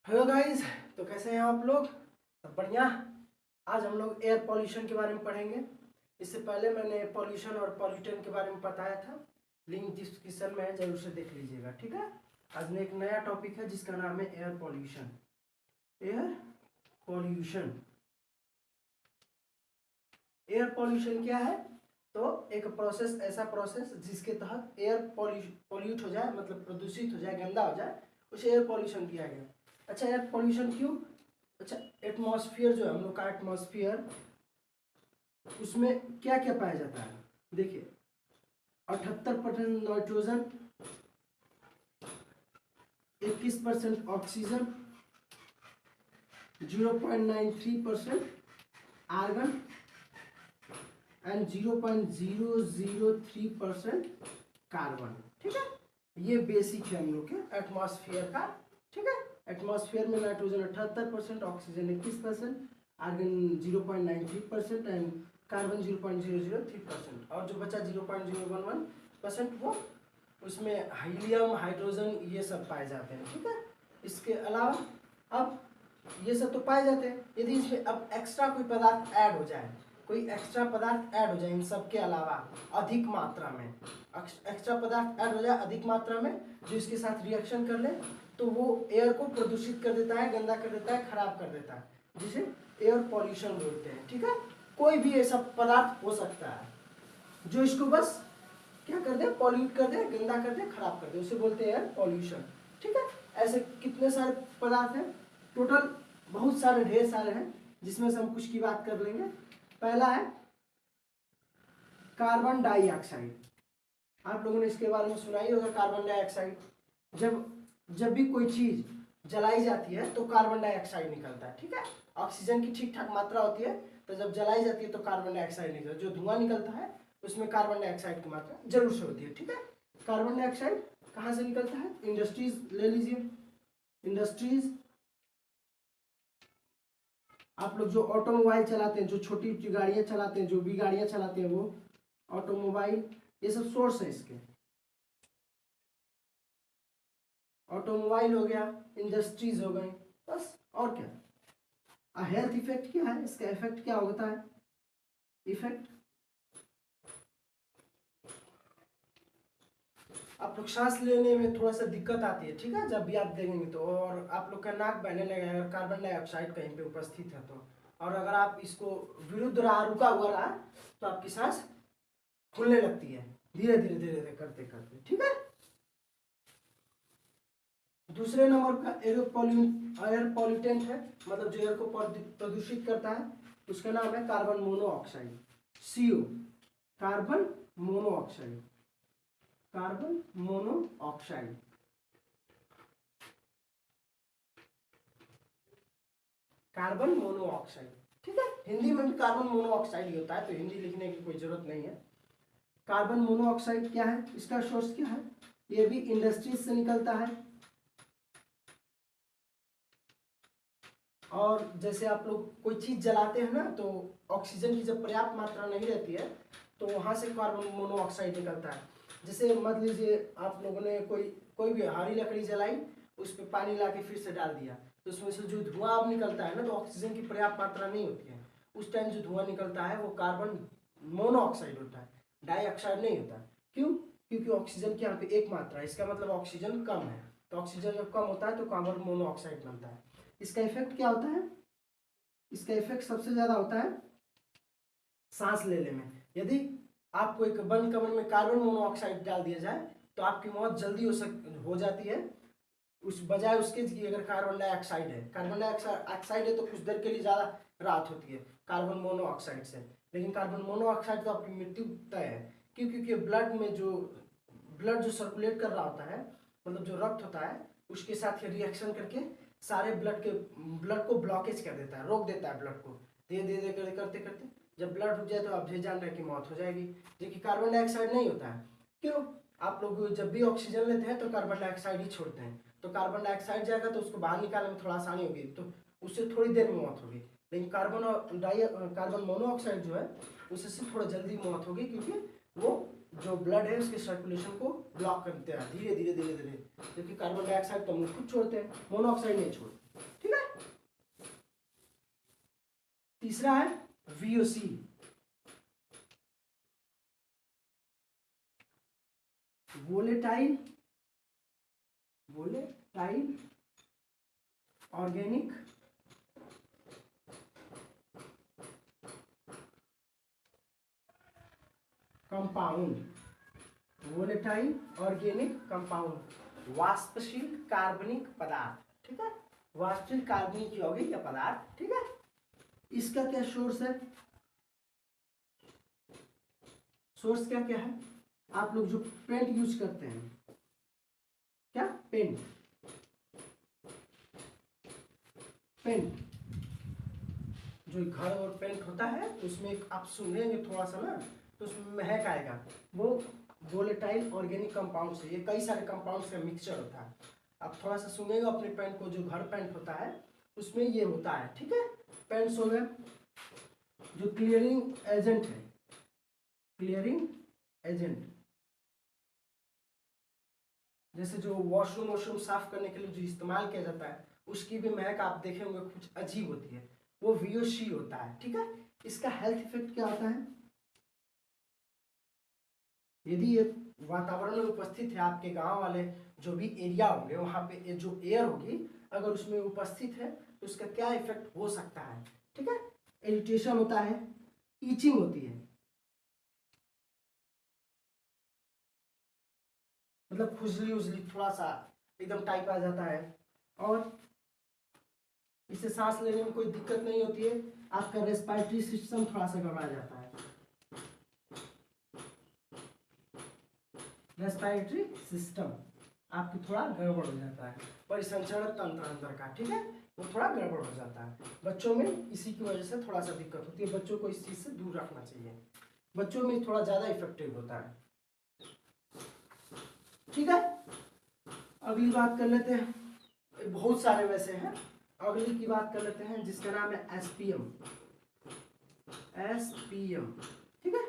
Hello guys, तो कैसे हैं आप लोग? सब बढ़िया। आज हम लोग एयर पॉल्यूशन के बारे में पढ़ेंगे। इससे पहले मैंने पॉल्यूशन और पॉल्यूटेंट के बारे में बताया था, लिंक डिस्क्रिप्शन में है, जरूर से देख लीजिएगा। ठीक है, आज में एक नया टॉपिक है जिसका नाम है air pollution. Air pollution air pollution क्या है? तो एक प्रोसेस, ऐसा प्रोसेस जिसके तहत एयर पॉल्यूट हो जाए, मतलब प्रदूषित हो जाए, गंदा हो जाए, उसे एयर पॉल्यूशन किया गया। अच्छा, एयर पॉल्यूशन क्यों? अच्छा, एटमॉस्फेयर जो है हम लोग का एटमॉस्फेयर, उसमें क्या क्या पाया जाता है? देखिए, 78% nitrogen, 21% oxygen, 0.93% argon and 0.003% carbon. ठीक है, ये बेसिक है हम लोग के एटमॉस्फेयर का। ठीक है, एटमॉस्फेयर में nitrogen 78%, oxygen 21%, argon 0.93% and carbon 0.003%, और जो बचा 0.011% वो उसमें हीलियम, हाइड्रोजन, ये सब पाए जाते हैं। ठीक है, इसके अलावा अब ये सब तो पाए जाते हैं, यदि इसमें अब एक्स्ट्रा कोई पदार्थ ऐड हो जाए, कोई एक्स्ट्रा पदार्थ ऐड हो जाए इन सब के अलावा अधिक मात्रा में, एक्स्ट्रा पदार्थ ऐड हो जाए अधिक मात्रा में, जो इसके साथ रिएक्शन कर ले, तो वो एयर को प्रदूषित कर देता है, गंदा कर देता है, खराब कर देता है, जिसे एयर पॉल्यूशन बोलते हैं। ठीक है, कोई भी ऐसा पदार्थ हो सकता है जो इसको बस क्या कर दे, पॉल्यूट कर दे, गंदा कर दे, खराब कर दे, उसे बोलते हैं एयर पॉल्यूशन। ठीक है, ऐसे कितने सारे पदार्थ हैं? टोटल बहुत सारे, ढेर सारे हैं, जिसमें से हम कुछ की बात कर लेंगे। पहला है कार्बन डाइऑक्साइड। आप लोगों ने इसके बारे में सुना ही होगा, कार्बन डाइऑक्साइड। जब भी कोई चीज जलाई जाती है तो कार्बन डाइऑक्साइड निकलता है। ठीक है, ऑक्सीजन की ठीक ठाक मात्रा होती है, तो जब जलाई जाती है तो कार्बन डाइऑक्साइड निकलता है। जो धुआं निकलता है उसमें कार्बन डाइऑक्साइड की मात्रा जरूर से होती है। ठीक है, कार्बन डाइऑक्साइड कहाँ से निकलता है? इंडस्ट्रीज ले लीजिए, इंडस्ट्रीज। आप लोग जो ऑटोमोबाइल चलाते हैं, जो छोटी गाड़ियां चलाते हैं, जो भी गाड़ियां चलाते हैं, वो ऑटोमोबाइल, ये सब सोर्स है इसके। ऑटोमोबाइल हो गया, इंडस्ट्रीज हो गई, बस। और क्या? हेल्थ इफेक्ट क्या है इसका? इफेक्ट क्या होता है? इफेक्ट, आप लोग सांस लेने में थोड़ा सा दिक्कत आती है। ठीक है, जब भी आप देखेंगे तो, और आप लोग का नाक बहने लगेगा अगर कार्बन डाइऑक्साइड कहीं पे उपस्थित है तो। और अगर आप इसको विरुद्ध रहा, रुका हुआ रहा, तो आपकी सांस फूलने लगती है, धीरे धीरे धीरे धीरे करते करते। ठीक है, दूसरे नंबर का एयर पॉल्यूटेंट है, मतलब जो एयर को प्रदूषित करता है, उसका नाम है carbon monoxide, CO। Carbon monoxide, carbon monoxide, carbon monoxide. ठीक है, हिंदी में भी कार्बन मोनोऑक्साइड ही होता है, तो हिंदी लिखने की कोई जरूरत नहीं है। कार्बन मोनोऑक्साइड क्या है? इसका सोर्स क्या है? ये भी इंडस्ट्रीज से निकलता है। और जैसे आप लोग कोई चीज जलाते हैं ना, तो ऑक्सीजन की जब पर्याप्त मात्रा नहीं रहती है तो वहां से कार्बन मोनोऑक्साइड निकलता है। जैसे मान लीजिए आप लोगों ने कोई कोई भी हरी लकड़ी जलाई, उस पर पानी ला के फिर से डाल दिया, तो उसमें से जो धुआं अब निकलता है ना, तो ऑक्सीजन की पर्याप्त मात्रा नहीं होती है। उस टाइम जो धुआं निकलता है वो कार्बन मोनोऑक्साइड होता है, डाइऑक्साइड नहीं होता। क्यों? क्योंकि ऑक्सीजन की यहाँ पे एक मात्रा है, इसका मतलब ऑक्सीजन कम है, तो ऑक्सीजन जब कम होता है तो कार्बन मोनोऑक्साइड बनता है। इसका इफेक्ट क्या होता है? इसका इफेक्ट सबसे ज्यादा होता है सांस लेने में। यदि आपको एक बंद कमरे में कार्बन मोनोऑक्साइड डाल दिया जाए तो आपकी मौत जल्दी हो जाती है, उस बजाय उसके कि अगर कार्बन डाइऑक्साइड है, कार्बन डाइऑक्साइड है तो कुछ देर के लिए ज़्यादा राहत होती है कार्बन मोनोऑक्साइड से। लेकिन कार्बन मोनोऑक्साइड तो आपकी मृत्यु तय है। क्यों? क्योंकि ब्लड में जो ब्लड जो सर्कुलेट कर रहा होता है, मतलब जो रक्त होता है, उसके साथ ये रिएक्शन करके सारे ब्लड को ब्लॉकेज कर देता है, रोक देता है ब्लड को, धीरे धीरे करते करते जब ब्लड रुक जाए तो आप जान रहे हैं कि मौत हो जाएगी। जबकि कार्बन डाइऑक्साइड नहीं होता है। क्यों? आप लोग जब भी ऑक्सीजन लेते हैं तो कार्बन डाइऑक्साइड ही छोड़ते हैं, तो कार्बन डाइऑक्साइड जाएगा तो उसको बाहर निकालने में थोड़ा आसानी होगी, तो उससे थोड़ी देर में मौत होगी। लेकिन कार्बन मोनोऑक्साइड जो है उससे थोड़ा जल्दी मौत होगी, क्योंकि वो जो ब्लड है उसके सर्कुलेशन को ब्लॉक करते हैं, धीरे धीरे धीरे धीरे जबकि कार्बन डाइऑक्साइड तो हम लोग खुद छोड़ते हैं, मोनोऑक्साइड नहीं छोड़ते। ठीक है। तीसरा है VOC, volatile organic compound, volatile organic compound, वाष्पशील कार्बनिक पदार्थ। ठीक है, वाष्पशील कार्बनिक यौगिक या पदार्थ। ठीक है, इसका क्या सोर्स है? सोर्स क्या क्या है? आप लोग जो पेंट यूज करते हैं, क्या पेंट जो घर और पेंट होता है उसमें आप सूंघेंगे थोड़ा सा ना तो उसमें महक आएगा, वो वोलेटाइल ऑर्गेनिक कंपाउंड से, ये कई सारे कंपाउंड्स का मिक्सचर होता है। आप थोड़ा सा सूंघेंगे अपने पेंट को, जो घर पेंट होता है उसमें ये होता है। ठीक है, पेंट्स हो गए। जो क्लियरिंग एजेंट है, क्लियरिंग एजेंट, जैसे जो वॉशरूम साफ करने के लिए जो इस्तेमाल किया जाता है उसकी भी महक आप देखे होंगे कुछ अजीब होती है, वो VOC होता है। ठीक है, इसका हेल्थ इफेक्ट क्या होता है? यदि ये वातावरण में उपस्थित है, आपके गांव वाले जो भी एरिया होंगे वहां पे ये जो एयर होगी अगर उसमें उपस्थित है तो उसका क्या इफेक्ट हो सकता है? ठीक है, इरिटेशन होता है, ईचिंग होती है, मतलब खुजली उजली थोड़ा सा एकदम टाइप आ जाता है, और इससे सांस लेने में कोई दिक्कत नहीं होती है। आपका रेस्पिरेटरी सिस्टम थोड़ा सा गड़बड़ा जाता है, रेस्पिरेटरी सिस्टम आपकी थोड़ा गड़बड़ हो जाता है, परिसंचरण तंत्र अंदर का। ठीक है, वो थोड़ा गड़बड़ हो जाता है बच्चों में, इसी की वजह से थोड़ा सा दिक्कत होती है। बच्चों को इस चीज से दूर रखना चाहिए, बच्चों में थोड़ा ज्यादा इफेक्टिव होता है। ठीक है, अगली बात कर लेते हैं, बहुत सारे वैसे हैं। अगली की बात कर लेते हैं जिसका नाम है SPM। ठीक है,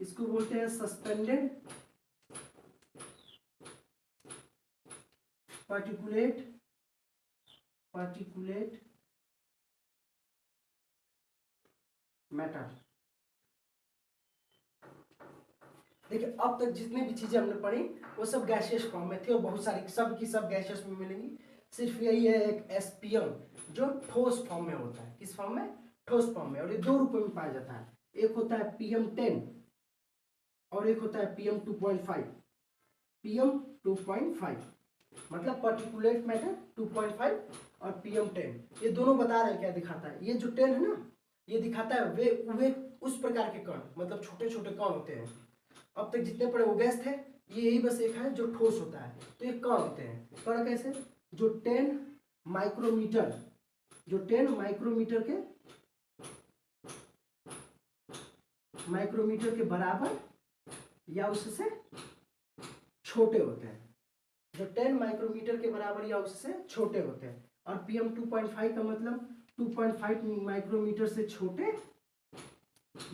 इसको बोलते हैं सस्पेंडेड पार्टिकुलेट मैटर। देखिए अब तक जितने भी चीजें हमने पढ़ी वो सब गैसियस फॉर्म में थी और बहुत सारी सब की सब गैसियस में मिलेंगी। सिर्फ यही है एक SPM जो ठोस फॉर्म में होता है। किस फॉर्म में? ठोस फॉर्म में। और ये दो रूपों में पाया जाता है, एक होता है PM10 और एक होता है PM2.5। PM2.5 मतलब पार्टिकुलेट मैटर 2.5 और PM10, ये दोनों बता रहे हैं क्या दिखाता है। ये जो 10 है ना, ये दिखाता है वे उस प्रकार के कण, मतलब छोटे छोटे कण होते हैं। अब तक जितने पढ़े वो गैस थे, ये यही बस एक है जो ठोस होता है। तो ये कण होते हैं। कण कैसे? जो 10 माइक्रोमीटर, जो 10 माइक्रोमीटर के बराबर या उससे छोटे होते हैं। जो 10 माइक्रोमीटर के बराबर या उससे छोटे होते हैं। और PM2.5 का मतलब 2.5 माइक्रोमीटर से छोटे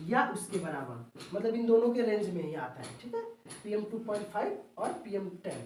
या उसके बराबर, मतलब इन दोनों के रेंज में ही आता है। ठीक है, PM2.5 और PM10।